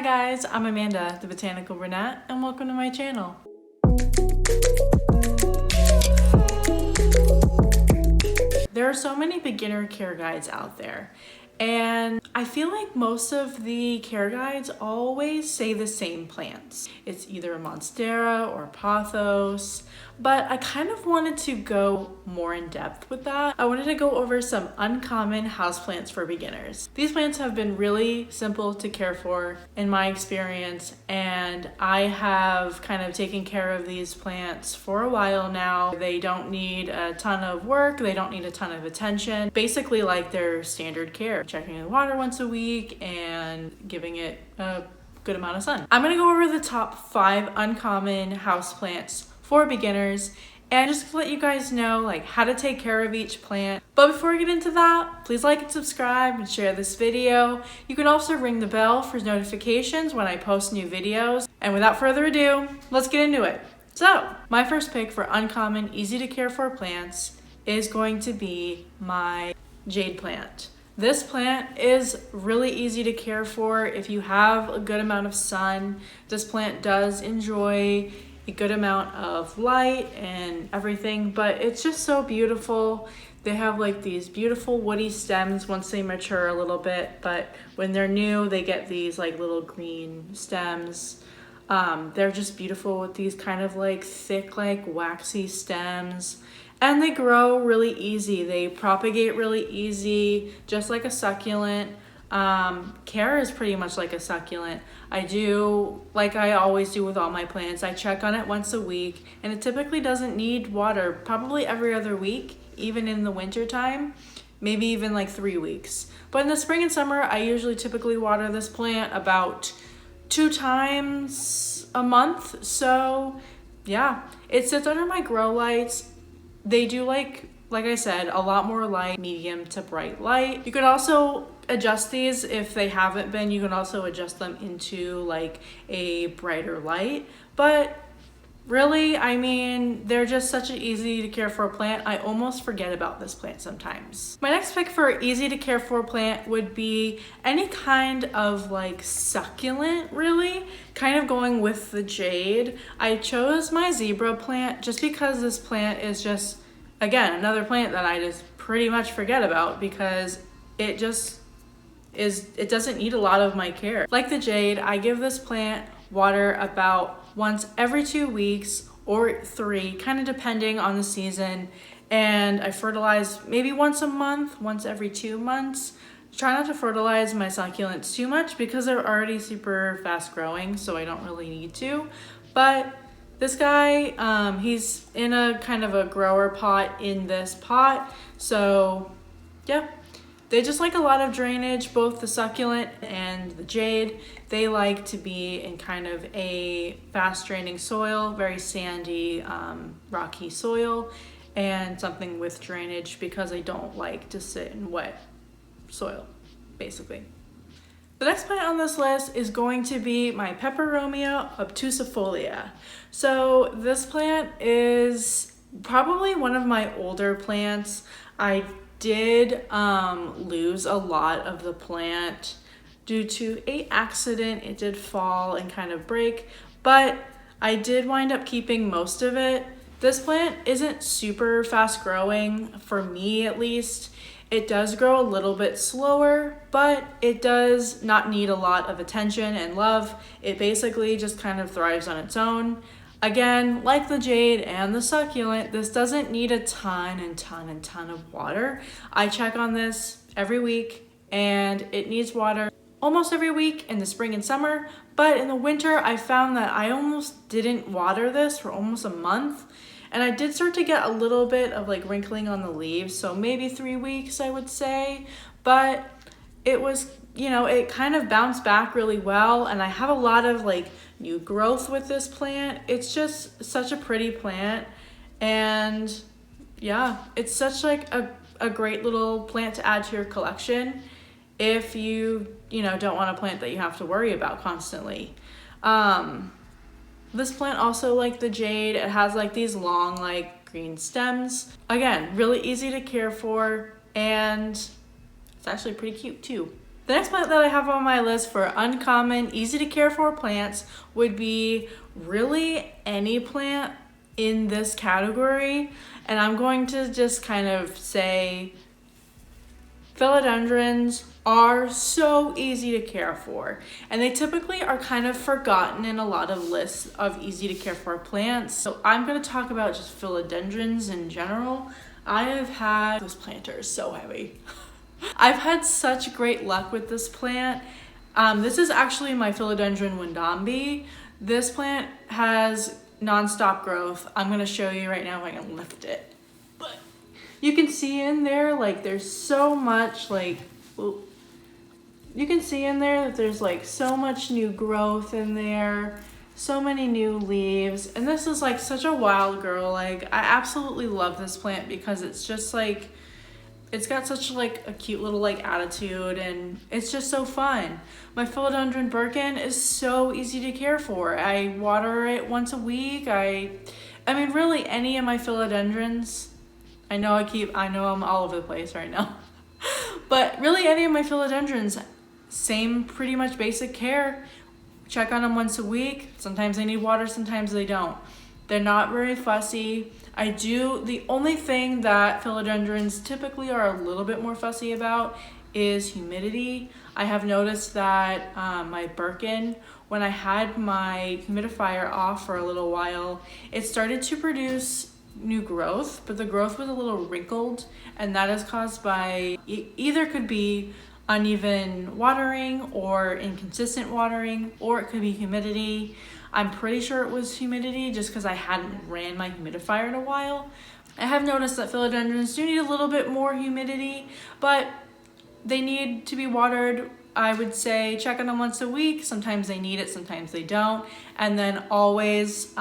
Hi guys, I'm Amanda, the Botanical Brunette, and welcome to my channel. There are so many beginner care guides out there, and I feel like most of the care guides always say the same plants. It's either a monstera or pothos, but I kind of wanted to go more in depth with that. I wanted to go over some uncommon houseplants for beginners. These plants have been really simple to care for in my experience, and I have kind of taken care of these plants for a while now. They don't need a ton of work, they don't need a ton of attention. Basically like their standard care, checking the water once a week and giving it a good amount of sun. I'm gonna go over the top 5 uncommon houseplants for beginners and just to let you guys know like how to take care of each plant. But before we get into that, please like and subscribe and share this video. You can also ring the bell for notifications when I post new videos. And without further ado, let's get into it. So, my first pick for uncommon, easy to care for plants is going to be my Jade plant. This plant is really easy to care for if you have a good amount of sun. This plant does enjoy a good amount of light and everything, but it's just so beautiful. They have like these beautiful woody stems once they mature a little bit, but when they're new, they get these like little green stems. They're just beautiful with these kind of like thick, like waxy stems. And they grow really easy. They propagate really easy, just like a succulent. Care is pretty much like a succulent. I do, like I always do with all my plants, I check on it once a week, and it typically doesn't need water, probably every other week, even in the winter time, maybe even like 3 weeks. But in the spring and summer, I usually typically water this plant about 2 times a month. So yeah, it sits under my grow lights. They do like I said, a lot more light, medium to bright light. You could also adjust these if they haven't been. You can also adjust them into like a brighter light. But really, I mean, they're just such an easy to care for plant. I almost forget about this plant sometimes. My next pick for easy to care for plant would be any kind of like succulent, really. Kind of going with the jade. I chose my zebra plant just because this plant is just, again, another plant that I just pretty much forget about because it doesn't need a lot of my care. Like the jade, I give this plant water about once every 2 weeks or 3, kind of depending on the season. And I fertilize maybe once a month, once every 2 months. Try not to fertilize my succulents too much because they're already super fast growing, so I don't really need to. But this guy, he's in a kind of a grower pot in this pot. So yeah, they just like a lot of drainage, both the succulent and the jade. They like to be in kind of a fast draining soil, very sandy, rocky soil, and something with drainage because I don't like to sit in wet soil, basically. The next plant on this list is going to be my Pepperomia Obtusifolia. So this plant is probably one of my older plants. I did lose a lot of the plant due to an accident. It did fall and kind of break, but I did wind up keeping most of it. This plant isn't super fast growing, for me at least. It does grow a little bit slower, but it does not need a lot of attention and love. It basically just kind of thrives on its own. Again, like the jade and the succulent, this doesn't need a ton of water. I check on this every week and it needs water almost every week in the spring and summer. But in the winter, I found that I almost didn't water this for almost a month. And I did start to get a little bit of like wrinkling on the leaves. So maybe 3 weeks, I would say. But it was, you know, it kind of bounced back really well. And I have a lot of like new growth with this plant. It's just such a pretty plant. And yeah, it's such like a great little plant to add to your collection if you don't want a plant that you have to worry about constantly. This plant also, like the jade, it has like these long like green stems. Again, really easy to care for, and it's actually pretty cute too. The next plant that I have on my list for uncommon, easy to care for plants would be really any plant in this category. And I'm going to just kind of say Philodendrons are so easy to care for, and they typically are kind of forgotten in a lot of lists of easy to care for plants. So I'm going to talk about just Philodendrons in general. I have had, this planter is so heavy. I've had such great luck with this plant. This is actually my Philodendron Wend-imbe. This plant has non-stop growth. I'm going to show you right now if I can lift it. But you can see in there, like, there's so much, like, you can see in there that there's like so much new growth in there, so many new leaves, and this is like such a wild girl. Like, I absolutely love this plant because it's just like, it's got such like a cute little like attitude, and it's just so fun. My Philodendron Birkin is so easy to care for. I water it once a week. I mean, really any of my Philodendrons. I know I'm all over the place right now. But really any of my Philodendrons, same pretty much basic care. Check on them once a week. Sometimes they need water, sometimes they don't. They're not very fussy. The only thing that Philodendrons typically are a little bit more fussy about is humidity. I have noticed that my Birkin, when I had my humidifier off for a little while, it started to produce new growth, but the growth was a little wrinkled, and that is caused by either could be uneven watering or inconsistent watering, or it could be humidity. I'm pretty sure it was humidity just because I hadn't ran my humidifier in a while. I have noticed that Philodendrons do need a little bit more humidity, but they need to be watered. I would say check on them once a week. Sometimes they need it, sometimes they don't. And then always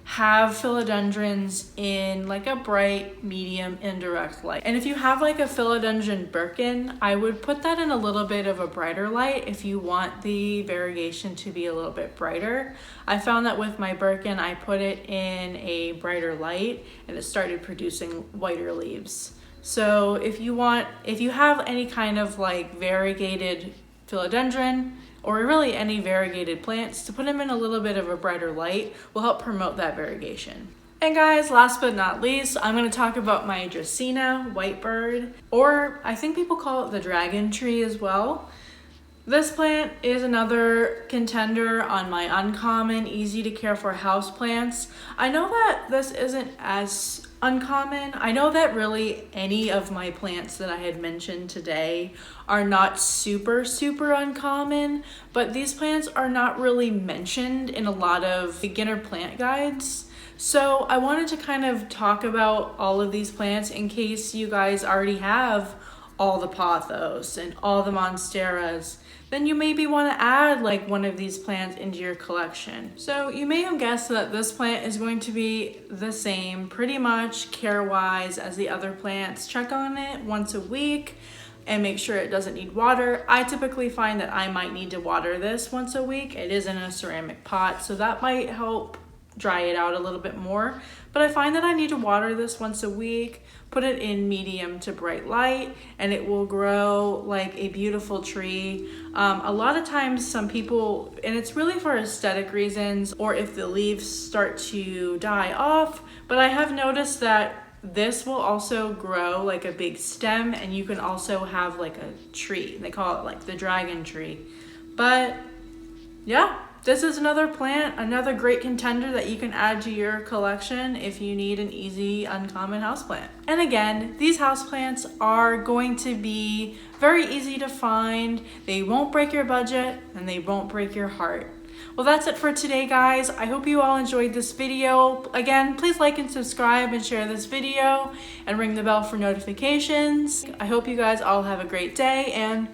have Philodendrons in like a bright, medium, indirect light. And if you have like a Philodendron Birkin, I would put that in a little bit of a brighter light if you want the variegation to be a little bit brighter. I found that with my Birkin, I put it in a brighter light and it started producing whiter leaves. So if you have any kind of like variegated Philodendron, or really any variegated plants, to put them in a little bit of a brighter light will help promote that variegation. And guys, last but not least, I'm going to talk about my Dracaena whitebird, or I think people call it the dragon tree as well. This plant is another contender on my uncommon, easy to care for houseplants. I know that this isn't as uncommon. I know that really any of my plants that I had mentioned today are not super uncommon, but these plants are not really mentioned in a lot of beginner plant guides. So I wanted to kind of talk about all of these plants in case you guys already have all the pothos and all the monsteras. Then you maybe want to add like one of these plants into your collection. So you may have guessed that this plant is going to be the same pretty much care-wise as the other plants. Check on it once a week and make sure it doesn't need water. I typically find that I might need to water this once a week. It is in a ceramic pot, so that might help dry it out a little bit more. But I find that I need to water this once a week, put it in medium to bright light, and it will grow like a beautiful tree. A lot of times some people, and it's really for aesthetic reasons, or if the leaves start to die off, but I have noticed that this will also grow like a big stem, and you can also have like a tree. They call it like the dragon tree. But yeah, this is another plant, another great contender that you can add to your collection if you need an easy, uncommon houseplant. And again, these houseplants are going to be very easy to find. They won't break your budget and they won't break your heart. Well, that's it for today, guys. I hope you all enjoyed this video. Again, please like and subscribe and share this video and ring the bell for notifications. I hope you guys all have a great day, and